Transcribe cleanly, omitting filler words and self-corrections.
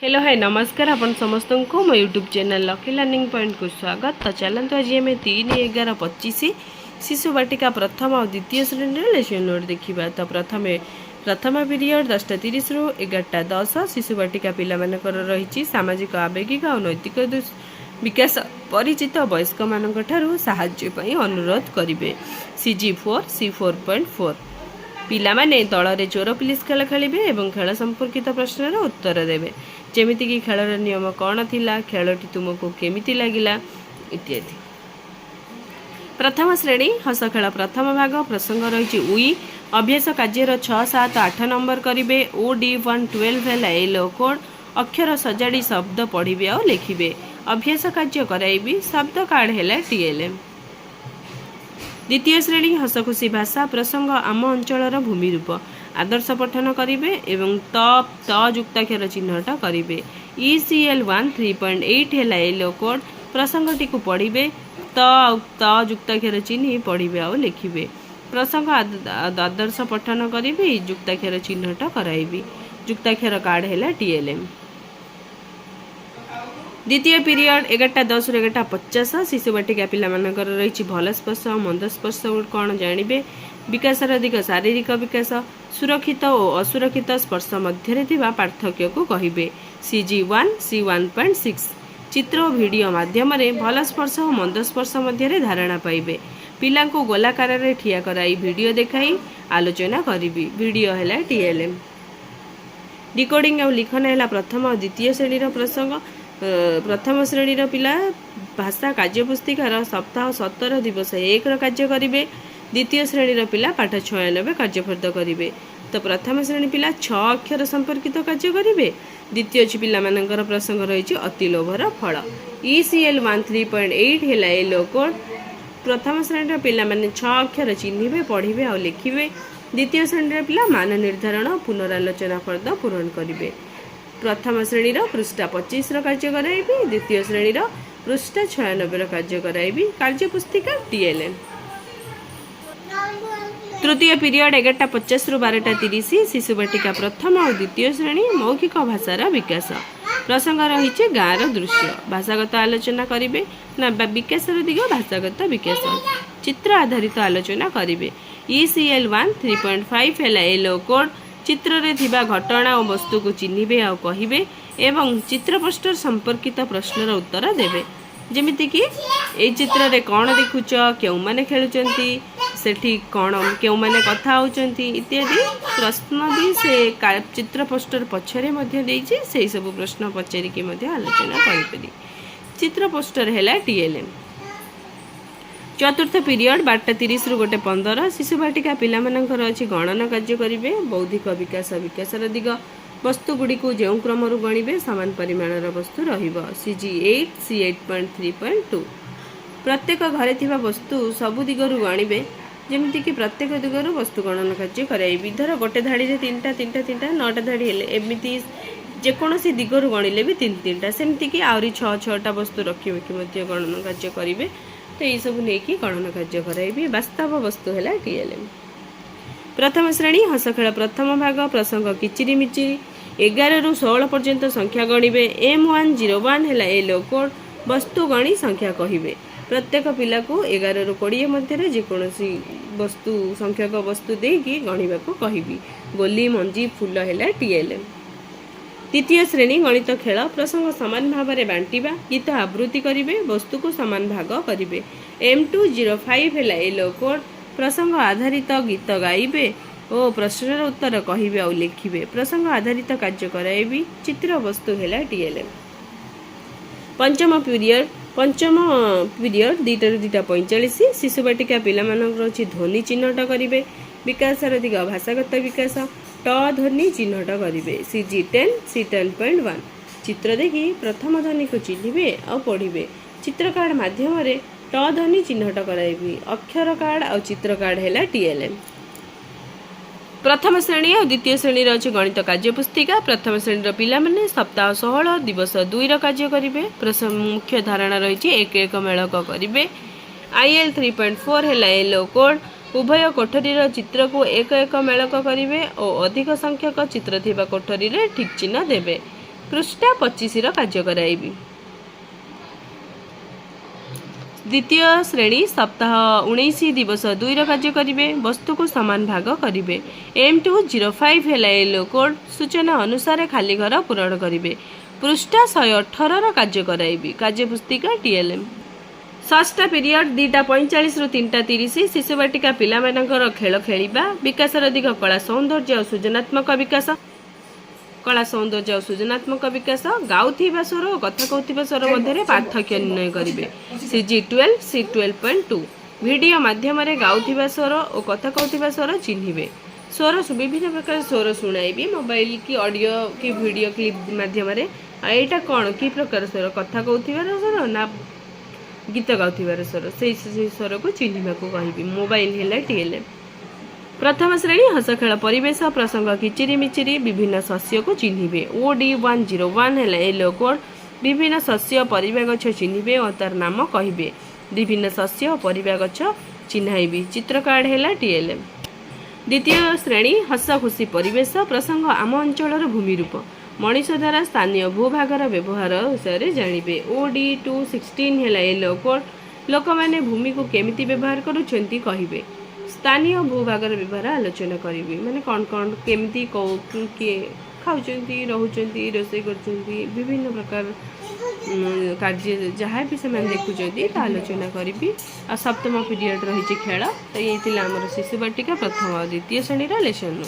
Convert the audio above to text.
Hello hi नमस्कार अपन समस्त को मो YouTube channel lucky learning point को स्वागत। तो चलते आज आम 3-11-25 शिशु बाटिका प्रथम और द्वितीय श्रेणी लेसन नोट देखा। तो प्रथम पीरियड 10:30 रु 11:10 शिशु बाटिका पिला रही सामाजिक आवेगिक और नैतिक विकास परिचित वयस्क मान साहाय्य अनुरोध करेंगे। CG4 C4.4 पिलामाने दल चोर पुलिस खेल खेलिबे एवं खेल संपर्कित प्रश्नर उत्तर देवे। जेमिति कि खेलर नियम कौन थिला, खेलटी तुमको केमिति लागिला इत्यादि। प्रथम श्रेणी हस खेल प्रथम भाग प्रसंग रही उई अभ्यास कार्यर 6, 7, 8 नंबर करेंगे। OD1 12 है एलो कोड अक्षर सजाड़ी शब्द पढ़े और लिखे। अभ्यास कार्य कराइबी शब्द कार्ड है TLM। द्वितीय श्रेणी हसखुशी भाषा प्रसंग आम अंचलर भूमि रूप आदर्श पठन करेंगे एवं त युक्ताक्षर चिन्हट करेंगे। ECL1 3.8 है एलो कोड प्रसंगटी को पढ़े त युक्ताक्षर चिन्ह पढ़े और लिखे। प्रसंग आदर्श पठन करेंगे युक्ताक्षर चिन्हट कराइबी। युक्ताक्षर कार्ड है TLM। द्वितीय पीरियड 11:10 रु 11:50 शिशु बाटिका पिला रही भल स्पर्श और मंद स्पर्श कौन जानवे। विकासर दिग शारीरिक विकास सुरक्षित और असुरक्षित स्पर्श मध्य पार्थक्य को कहे। CG1 C1.6 चित्र और वीडियो माध्यम भल स्पर्श और मंद स्पर्श मध्य धारणा पाइबे। पिला को गोलाकार ठिया कराई वीडियो देखाई आलोचना करी। वीडियो है TLM। डिकोडिंग और लिखन है प्रथम और द्वितीय श्रेणी प्रसंग। प्रथम श्रेणी पिला भाषा कार्यपुस्तिकार सप्ताह 17 दिवस 1 कार्य करेंगे। द्वितीय श्रेणी पिला पाठ 96 कार्यफर्द करेंगे। तो प्रथम श्रेणी पिला 6 अक्षर संपर्कित कार्य करेंगे। द्वितीय पिला मानकर प्रसंग रही अति लोभर फल। ECL1 3.8 है एलो कोड प्रथम श्रेणी पिला माने 6 अक्षर चिन्हे पढ़े और लिखे। द्वितीय श्रेणी पिला मान निर्धारण पुनरालोचना फर्द पूरण करेंगे। प्रथम श्रेणी पृष्ठ 25 कार्य कराइबी। द्वितीय श्रेणी पृष्ठ 96 कार्य कराइबी। कार्यपुस्तिका TLM। तृतीय पीरियड 11:50 रु 12:30 शिशु बाटिका प्रथम और द्वितीय श्रेणी मौखिक भाषार विकास प्रसंग रही गाँवर दृश्य भाषागत आलोचना करेंगे ना विकासर दिग भाषागत विकास चित्र आधारित आलोचना करेंगे। ECL1 3.5 है एलो कोड चित्र रे थिबा घटना और वस्तु को चिन्हिबे और कहिबे एवं चित्र पोस्टर संपर्कित प्रश्नर उत्तर देवे। जेमिति कि ए चित्र रे कौन देखुच, केउ माने खेलुचंती, सेठी कौन केउ माने कथा होचंती इत्यादि प्रश्न भी से चित्र पोस्टर पछरे मध्य देइछि। सेही सब प्रश्न पचारि के मध्य आलोचना करि परि। चित्र पोस्टर हैला TLM। चतुर्थ पीरियड 12:30 रु 1:15 शिशु बाटिका पिला अच्छी गणना कार्य करेंगे। बौद्धिक विकास विकासर दिग वस्तु गुड़ी को जो क्रम गणिबे समान परिमाणर वस्तु रहिबो। CG8 C8.3.2 प्रत्येक घरे थिबा वस्तु सबु दिगरु गणिबे। जेमिति कि प्रत्येक दिगरु वस्तु गणना कार्य कराइबे। धर गोटे धाड़ी रे 3टा 9टा धाड़ी हेले एमिति जेकोसी दिगरु गणिले भी 3-3टा सेमति कि आउरी 6-6टा वस्तु रखिबे कि मध्य गणना कार्य करेंगे। तो ये सब नहीं गणना कार्य कराइबे। वास्तव वस्तु है TLM। प्रथम श्रेणी हस खेल प्रथम भाग प्रसंग किचिरी मिचिरी 11 रु 16 पर्यंत संख्या गणिबे। M101 है एलो कोड वस्तु गणी संख्या कहिबे। प्रत्येक पिला को 11 रु 20 मध्य जेकोसी वस्तु संख्यक वस्तु देकी गणिबा को कहिबी। गोली मंजी फूल है TLM। द्वितीय श्रेणी गणित खेल प्रसंग समान भाव में बांटिबा गीत आवृत्ति करेंगे वस्तु को समान भाग करेंगे। M205 है एलो कोड प्रसंग आधारित गीत गाइबे और प्रश्नर उत्तर कहिबे और लिखिबे। प्रसंग आधारित कार्य कराइबी। चित्र वस्तु है TLM। पंचम पीरियड 2टा रु 2:45 शिशु बाटिका पिला अच्छी ध्वनि चिन्हट करेंगे। विकासर दिग भाषागत विकास ट ध्वनि चिन्हट करेंगे। CG10 C10.1 चित्र देखी प्रथम ध्वनि को चिन्हिबे और पढ़िबे। चित्र कार्ड माध्यम ट ध्वनि चिन्हट कराइबी। अक्षर कार्ड और चित्र कार्ड है TLM। प्रथम श्रेणी और द्वितीय श्रेणी अच्छी गणित कार्यपुस्तिका प्रथम श्रेणी पिला माने सप्ताह 16 दिवस 2 कार्य करेंगे। मुख्य धारणा रही 1-1 मेलक करेंगे। IL 3.4 है एलो कोड उभय कोठरीर चित्र को 1-1 मेलक करेंगे और अधिक संख्यक चित्र थिबा कोठरी रे ठीक चिन्ह देवे। पृष्ठा 25 कार्य कराइबी। द्वितीय श्रेणी सप्ताह 19 दिवस 2 कार्य करेंगे। वस्तु को समान भाग करेंगे। M205 है येलो कोड सूचना अनुसार खाली घर पूरण करेंगे। पृष्ठा 118 कार्य कराइबी। कार्य पुस्तिका TLM। षष्ठ पीरियड 2:45 रु 3:30 शिशु बाटिका पिला मानकर खेल खेलिबा विकासर दिग कला सौंदर्य और सृजनात्मक विकास। कला सौंदर्य और सृजनात्मक विकास गाउथिबा स्वर और कथा कहूथिबा स्वर मध्य पार्थक्य निर्णय करेंगे। CG12 C12.2 वीडियो माध्यम रे गाउथिबा स्वर और कथा कहूथिबा स्वर चिन्हिबे। स्वर विभिन्न प्रकार स्वर शुणाइबी मोबाइल की ऑडियो की वीडियो क्लिप माध्यम रे एटा कौन कि प्रकार स्वर कथा कहूथिबा स्वर ना गीत गाउथिबार स्वर से स्वर को चिन्हिबा को कहबी। मोबाइल है TLM। प्रथम श्रेणी हस खेल परिवेश प्रसंग किचिरी मिचिरी विभिन्न शस्य को चिन्हिबे। OD101 है येलो कोड विभिन्न शस्य परिवा गछ चिन्हिबे और तार नाम कहबे। विभिन्न शस्य और परिवा गछ चिन्हाइबी। चित्र कार्ड है TLM। द्वितीय श्रेणी हस खुशी परिवेश प्रसंग आम अंचलर भूमि रूप मनीष द्वारा स्थानीय भूभागर व्यवहार विषय जानिबे। OD216 है येलो कोड लोक मैंने भूमि को केमिति व्यवहार करुछंती कहिबे। स्थानीय भूभागर व्यवहार आलोचना करिबे माने कौन कौन केमिति किए खाउछंती रहउछंती रोषे करछंती विभिन्न प्रकार कार्य जहाँ भी से देखुछंती ता आलोचना करिबी। आ सप्तम पीरियड रही खेल तो ये हमर शिशु बाटिका प्रथम और द्वितीय श्रेणी लेसन।